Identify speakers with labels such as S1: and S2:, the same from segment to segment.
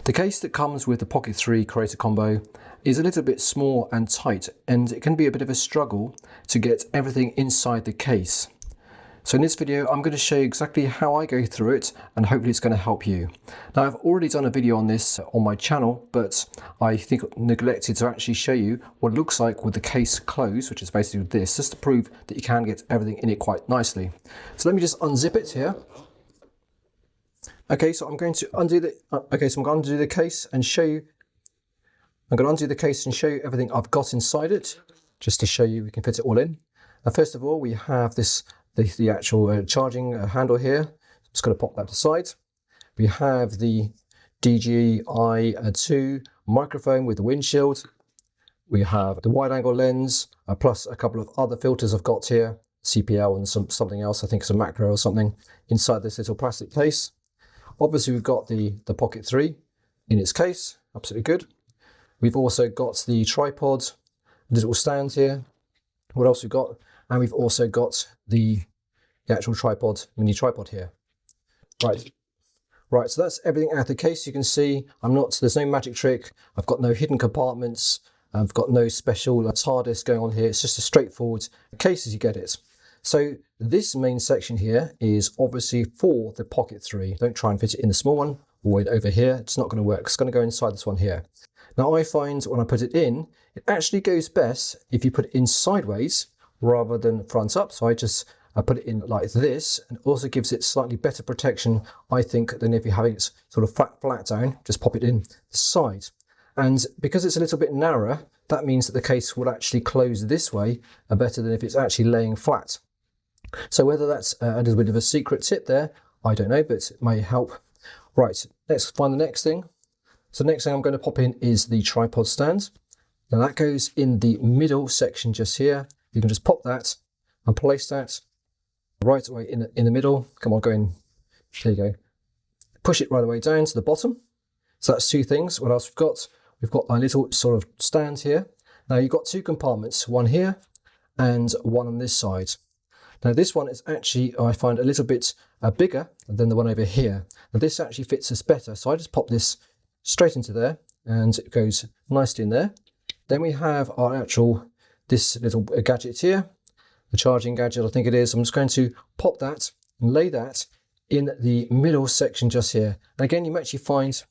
S1: The case that comes with the Pocket 3 Creator Combo is a little bit small and tight, and it can be a bit of a struggle to get everything inside the case. So in this video, I'm going to show you exactly how I go through it, and hopefully it's going to help you. Now, I've already done a video on this on my channel, but I think I neglected to actually show you what it looks like with the case closed, which is basically this, just to prove that you can get everything in it quite nicely. So let me just unzip it here. Okay, so I'm going to undo the case and show you. I'm going to undo the case and show you everything I've got inside it, just to show you we can fit it all in. Now, first of all, we have the actual charging handle here. Just going to pop that aside. We have the DJI 2 microphone with the windshield. We have the wide-angle lens, plus a couple of other filters I've got here, CPL and something else. I think it's a macro or something inside this little plastic case. Obviously, we've got the Pocket 3 in its case, absolutely good. We've also got the tripod, little stand here. What else we've got? And we've also got the actual tripod, mini tripod here. Right, so that's everything out of the case. You can see there's no magic trick. I've got no hidden compartments. I've got no special TARDIS going on here. It's just a straightforward case as you get it. So this main section here is obviously for the Pocket 3. Don't try and fit it in the small one or over here. It's not going to work. It's going to go inside this one here. Now I find when I put it in, it actually goes best if you put it in sideways rather than front up. So I put it in like this, and it also gives it slightly better protection, I think, than if you're having it sort of flat down. Just pop it in the side. And because it's a little bit narrower, that means that the case will actually close this way better than if it's actually laying flat. So whether that's a little bit of a secret tip there, I don't know, but it may help. Right, let's find the next thing. So the next thing I'm going to pop in is the tripod stand. Now that goes in the middle section just here. You can just pop that and place that right away in the middle. Come on, go in. There you go. Push it right away down to the bottom. So that's two things. What else we've got? We've got a little sort of stand here. Now you've got two compartments, one here and one on this side. Now this one is actually, I find, a little bit bigger than the one over here. Now this actually fits us better. So I just pop this straight into there and it goes nicely in there. Then we have this little gadget here, the charging gadget, I think it is. I'm just going to pop that and lay that in the middle section just here. And again, you might actually find,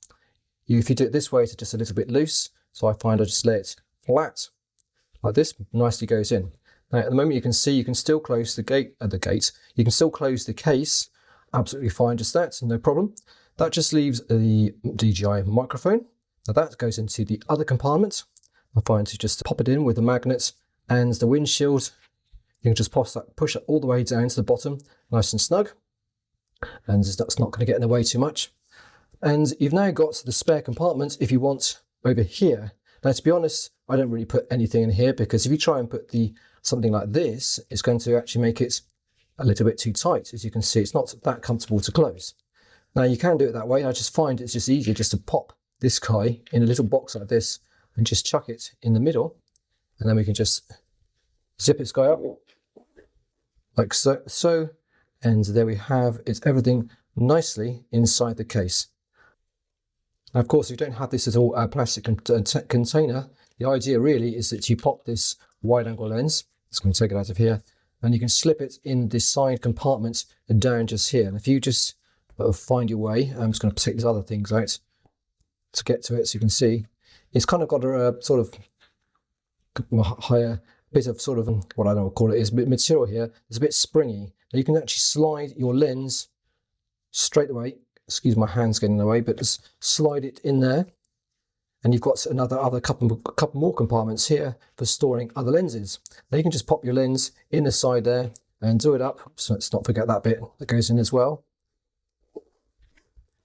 S1: if you do it this way, it's just a little bit loose. So I find I just lay it flat like this, nicely goes in. Now at the moment you can see you can still close the gate. You can still close the case, absolutely fine, just that, no problem. That just leaves the DJI microphone. Now that goes into the other compartment. I find to just pop it in with the magnets and the windshield. You can just push it all the way down to the bottom, nice and snug. And that's not going to get in the way too much. And you've now got the spare compartment if you want over here. Now to be honest, I don't really put anything in here because if you try and put something like this, it's going to actually make it a little bit too tight. As you can see, it's not that comfortable to close. Now you can do it that way. I just find it's just easier just to pop this guy in a little box like this and just chuck it in the middle. And then we can just zip this guy up like so. And there we have it, everything nicely inside the case. Now, of course, if you don't have this little plastic container, the idea really is that you pop this wide-angle lens. Just going to take it out of here, and you can slip it in this side compartment and down just here. And if you just find your way, I'm just going to take these other things out to get to it, so you can see it's kind of got a sort of higher bit of sort of what I don't call it is material here. It's a bit springy. Now you can actually slide your lens straight away. Excuse my hands getting in the way, but just slide it in there. And you've got other couple more compartments here for storing other lenses. Now you can just pop your lens in the side there and do it up. So let's not forget that bit that goes in as well.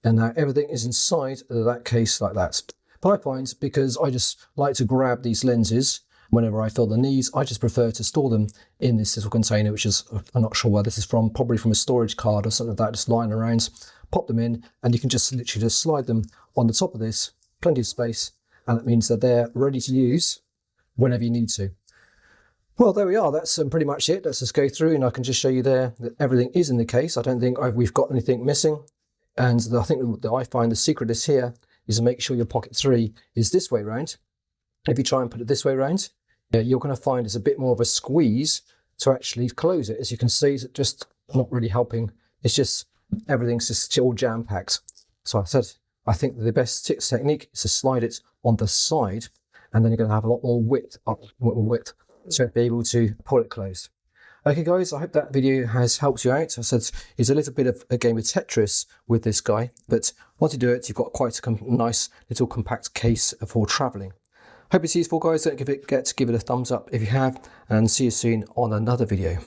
S1: And now everything is inside of that case like that. But I find, because I just like to grab these lenses whenever I feel the need, I just prefer to store them in this little container, which is, I'm not sure where this is from, probably from a storage card or something like that, just lying around. Pop them in, and you can just literally just slide them on the top of this, plenty of space, and that means that they're ready to use whenever you need to. Well, there we are. That's pretty much it. Let's just go through, and I can just show you there that everything is in the case. I don't think we've got anything missing. And I think that I find the secret is here is to make sure your Pocket 3 is this way around. If you try and put it this way around, you're going to find it's a bit more of a squeeze to actually close it. As you can see, it's just not really helping. It's just, everything's just all jam-packed. So I think the best technique is to slide it on the side, and then you're going to have a lot more width to be able to pull it closed. Okay guys, I hope that video has helped you out. I said it's a little bit of a game of Tetris with this guy, but once you do it, you've got quite a nice little compact case for traveling. Hope it's useful guys. Don't forget to give it a thumbs up if you have, and see you soon on another video.